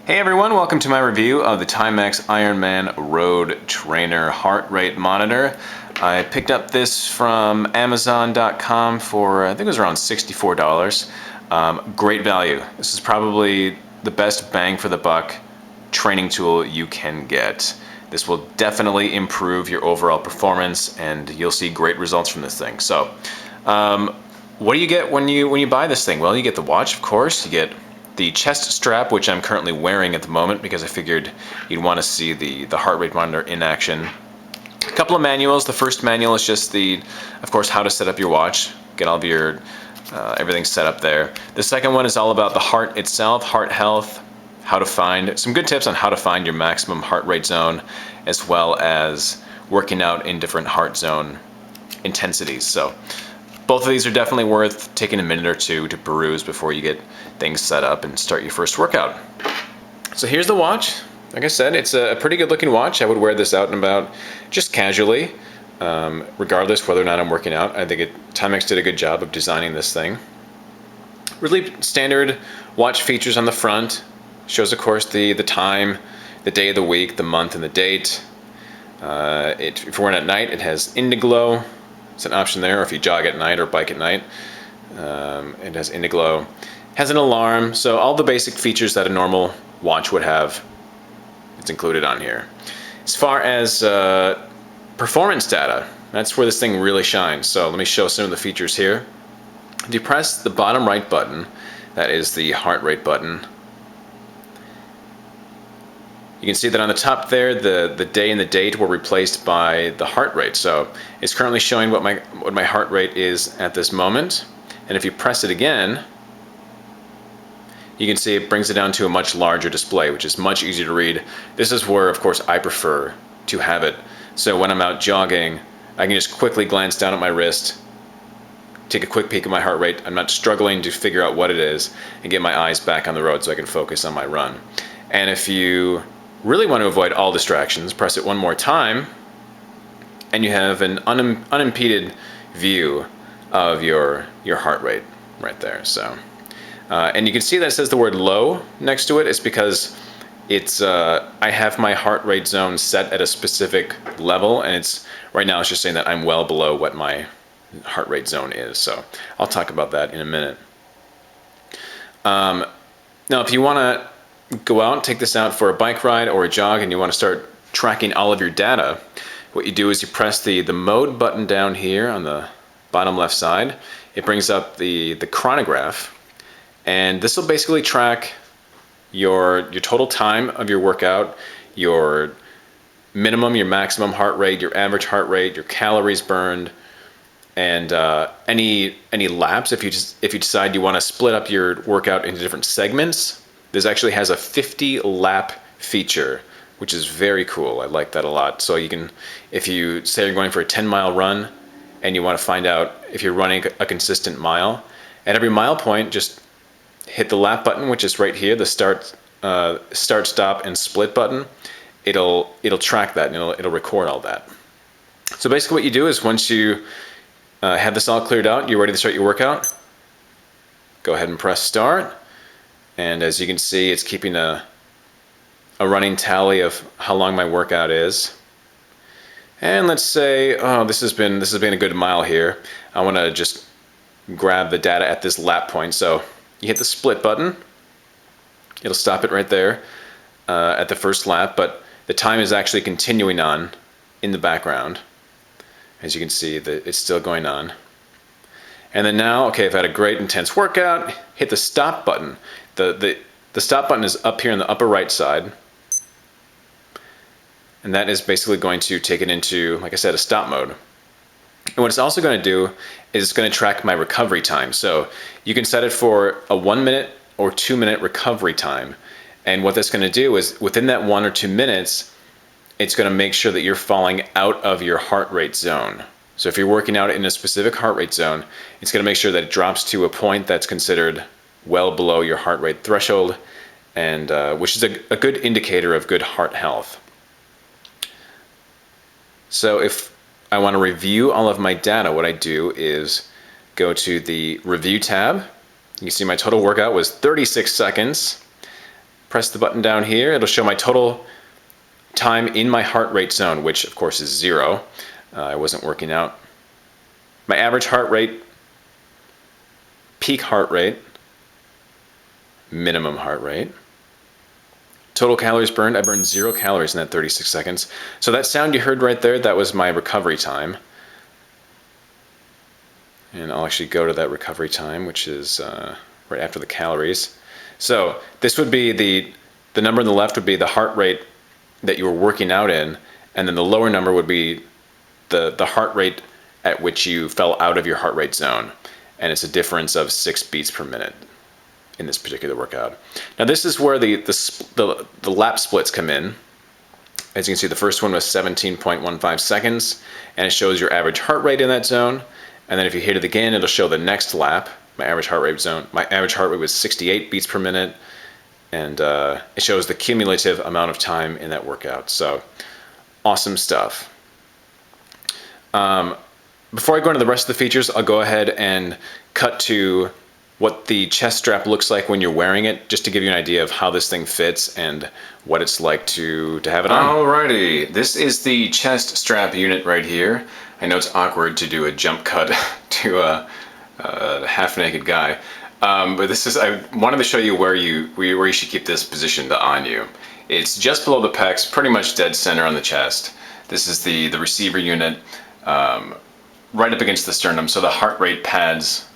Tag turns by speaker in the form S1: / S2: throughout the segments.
S1: Hey everyone, welcome to my review of the Timex Ironman Road Trainer heart rate monitor. I picked up this from Amazon.com for, I think it was around $64. Great value. This is probably the best bang for the buck training tool you can get. This will definitely improve your overall performance and you'll see great results from this thing. So, what do you get when you buy this thing? Well, you get the watch, of course. You get the chest strap, which I'm currently wearing at the moment because I figured you'd want to see the heart rate monitor in action. A couple of manuals. The first manual is just of course, how to set up your watch, get all of your everything set up there. The second one is all about the heart itself, heart health, how to find some good tips on how to find your maximum heart rate zone, as well as working out in different heart zone intensities. So both of these are definitely worth taking a minute or two to peruse before you get things set up and start your first workout. So here's the watch. Like I said, it's a pretty good looking watch. I would wear this out and about just casually, regardless whether or not I'm working out. I think Timex did a good job of designing this thing. Really standard watch features on the front. Shows, of course, the time, the day of the week, the month, and the date. If you're wearing it at night, it has Indiglo. It's an option there, or if you jog at night or bike at night. It has Indiglo. Has an alarm, so all the basic features that a normal watch would have, it's included on here. As far as performance data, that's where this thing really shines. So let me show some of the features here. If you press the bottom right button, that is the heart rate button, you can see that on the top there, the day and the date were replaced by the heart rate. So it's currently showing what my heart rate is at this moment. And if you press it again, you can see it brings it down to a much larger display, which is much easier to read. This is where, of course, I prefer to have it. So when I'm out jogging, I can just quickly glance down at my wrist, take a quick peek at my heart rate. I'm not struggling to figure out what it is and get my eyes back on the road so I can focus on my run. And if you really want to avoid all distractions, press it one more time, and you have an unimpeded view of your heart rate right there. So, and you can see that it says the word low next to it. It's because I have my heart rate zone set at a specific level, and right now it's just saying that I'm well below what my heart rate zone is. So I'll talk about that in a minute. Now, if you want to go out and take this out for a bike ride or a jog and you want to start tracking all of your data, what you do is you press the mode button down here on the bottom left side. It brings up the chronograph, and this will basically track your total time of your workout, your minimum, your maximum heart rate, your average heart rate, your calories burned, and any laps. If you decide you want to split up your workout into different segments, this actually has a 50 lap feature, which is very cool. I like that a lot. So you can, if you say you're going for a 10-mile run and you want to find out if you're running a consistent mile, at every mile point, just hit the lap button, which is right here, the start, stop, and split button. It'll track that and it'll record all that. So basically what you do is once you have this all cleared out, you're ready to start your workout, go ahead and press start. And as you can see, it's keeping a running tally of how long my workout is. And let's say, oh, this has been a good mile here. I want to just grab the data at this lap point. So you hit the split button. It'll stop it right there at the first lap, but the time is actually continuing on in the background. As you can see, it's still going on. And then now, okay, I've had a great intense workout, hit the stop button. The stop button is up here on the upper right side. And that is basically going to take it into, like I said, a stop mode. And what it's also going to do is it's going to track my recovery time. So you can set it for a 1 minute or 2 minute recovery time. And what that's going to do is within that 1 or 2 minutes, it's going to make sure that you're falling out of your heart rate zone. So if you're working out in a specific heart rate zone, it's going to make sure that it drops to a point that's considered well below your heart rate threshold, and which is a good indicator of good heart health. So if I want to review all of my data, what I do is go to the Review tab. You can see my total workout was 36 seconds. press the button down here. It'll show my total time in my heart rate zone, which of course is 0. I wasn't working out. My average heart rate, peak heart rate, minimum heart rate. Total calories burned, I burned 0 calories in that 36 seconds. So that sound you heard right there, that was my recovery time. And I'll actually go to that recovery time, which is right after the calories. So this would be the number on the left would be the heart rate that you were working out in, and then the lower number would be the heart rate at which you fell out of your heart rate zone. And it's a difference of 6 beats per minute in this particular workout. Now this is where the lap splits come in. As you can see, the first one was 17.15 seconds, and it shows your average heart rate in that zone. And then if you hit it again, it'll show the next lap. My average heart rate zone. My average heart rate was 68 beats per minute, and it shows the cumulative amount of time in that workout. So awesome stuff. Before I go into the rest of the features, I'll go ahead and cut to what the chest strap looks like when you're wearing it, just to give you an idea of how this thing fits and what it's like to have it on. Alrighty, this is the chest strap unit right here. I know it's awkward to do a jump cut to a half-naked guy, but this is, I wanted to show you where you should keep this positioned on you. It's just below the pecs, pretty much dead center on the chest. This is the receiver unit, right up against the sternum, so the heart rate pads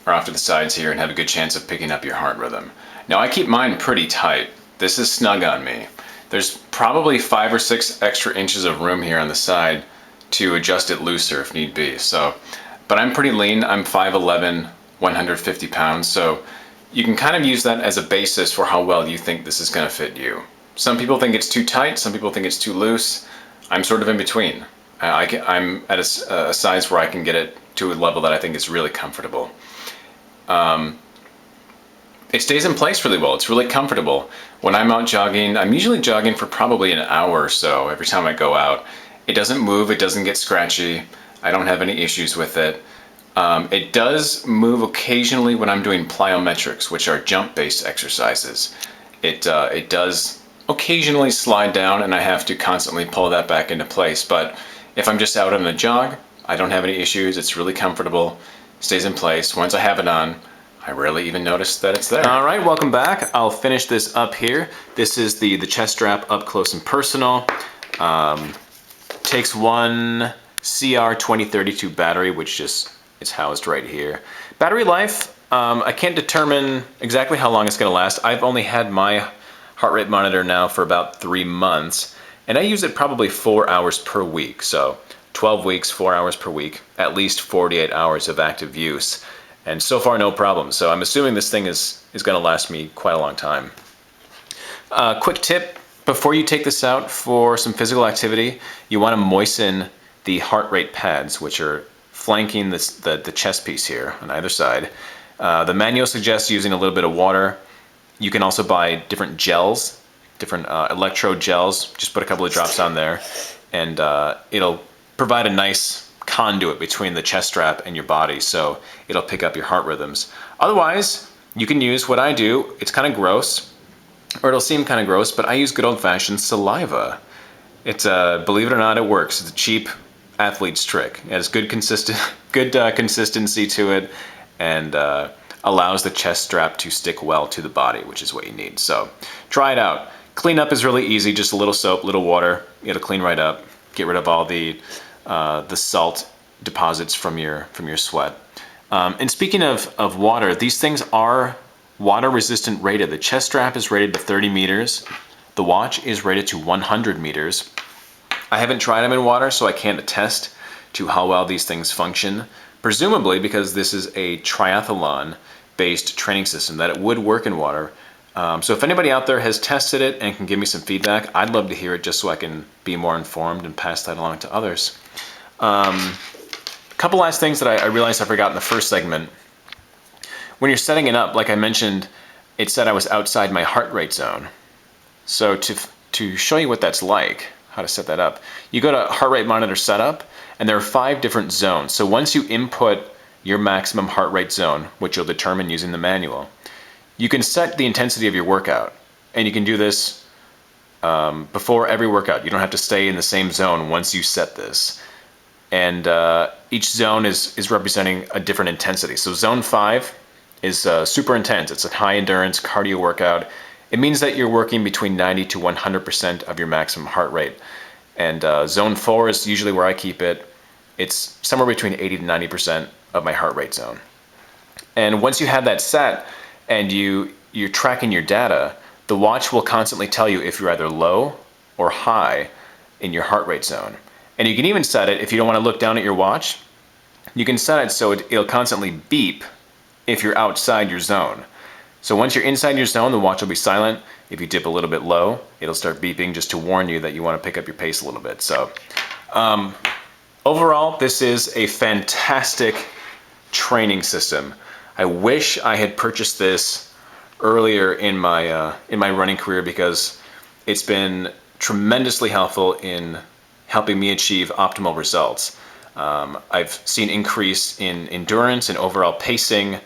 S1: are off to the sides here and have a good chance of picking up your heart rhythm. Now I keep mine pretty tight. This is snug on me. There's probably 5 or 6 extra inches of room here on the side to adjust it looser if need be. So, but I'm pretty lean. I'm 5'11", 150 pounds, so you can kind of use that as a basis for how well you think this is going to fit you. Some people think it's too tight, some people think it's too loose. I'm sort of in between. I'm at a size where I can get it to a level that I think is really comfortable. It stays in place really well. It's really comfortable. When I'm out jogging, I'm usually jogging for probably an hour or so every time I go out. It doesn't move, it doesn't get scratchy. I don't have any issues with it. It does move occasionally when I'm doing plyometrics, which are jump-based exercises. It does occasionally slide down and I have to constantly pull that back into place. But if I'm just out on a jog, I don't have any issues. It's really comfortable, stays in place. Once I have it on, I rarely even notice that it's there. All right, welcome back. I'll finish this up here. This is the chest strap up close and personal. Takes one CR2032 battery, which just is housed right here. Battery life, I can't determine exactly how long it's gonna last. I've only had my heart rate monitor now for about 3 months, and I use it probably 4 hours per week. So 12 weeks, 4 hours per week, at least 48 hours of active use. And so far, no problem. So I'm assuming this thing is gonna last me quite a long time. Quick tip, before you take this out for some physical activity, you wanna moisten the heart rate pads, which are flanking the chest piece here on either side. The manual suggests using a little bit of water. You can also buy different gels, different electrode gels. Just put a couple of drops on there, and it'll provide a nice conduit between the chest strap and your body, so it'll pick up your heart rhythms. Otherwise, you can use what I do. It's kind of gross, or it'll seem kind of gross, but I use good old-fashioned saliva. It's believe it or not, it works. It's a cheap athlete's trick. It has good consistency to it, and allows the chest strap to stick well to the body, which is what you need. So try it out. Clean up is really easy. Just a little soap, little water. It'll clean right up. Get rid of all the salt deposits from your sweat. And speaking of water, these things are water resistant rated. The chest strap is rated to 30 meters. The watch is rated to 100 meters. I haven't tried them in water, so I can't attest to how well these things function. Presumably, because this is a triathlon-based training system, that it would work in water. So if anybody out there has tested it and can give me some feedback, I'd love to hear it just so I can be more informed and pass that along to others. A couple last things that I realized I forgot in the first segment. When you're setting it up, like I mentioned, it said I was outside my heart rate zone. So to show you what that's like, how to set that up, you go to heart rate monitor setup, and there are 5 different zones. So once you input your maximum heart rate zone, which you'll determine using the manual, you can set the intensity of your workout. And you can do this before every workout. You don't have to stay in the same zone once you set this. And each zone is representing a different intensity. So zone 5 is super intense. It's a high endurance cardio workout. It means that you're working between 90 to 100% of your maximum heart rate. And zone 4 is usually where I keep it. It's somewhere between 80 to 90% of my heart rate zone. And once you have that set and you're tracking your data, the watch will constantly tell you if you're either low or high in your heart rate zone. And you can even set it, if you don't want to look down at your watch, you can set it so it'll constantly beep if you're outside your zone. So once you're inside your zone, the watch will be silent. If you dip a little bit low, it'll start beeping just to warn you that you want to pick up your pace a little bit. So overall, this is a fantastic training system. I wish I had purchased this earlier in my running career, because it's been tremendously helpful in helping me achieve optimal results. I've seen increase in endurance and overall pacing,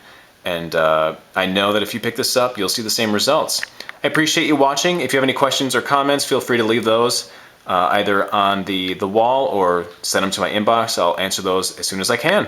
S1: and I know that if you pick this up, you'll see the same results. I appreciate you watching. If you have any questions or comments, feel free to leave those either on the wall or send them to my inbox. I'll answer those as soon as I can.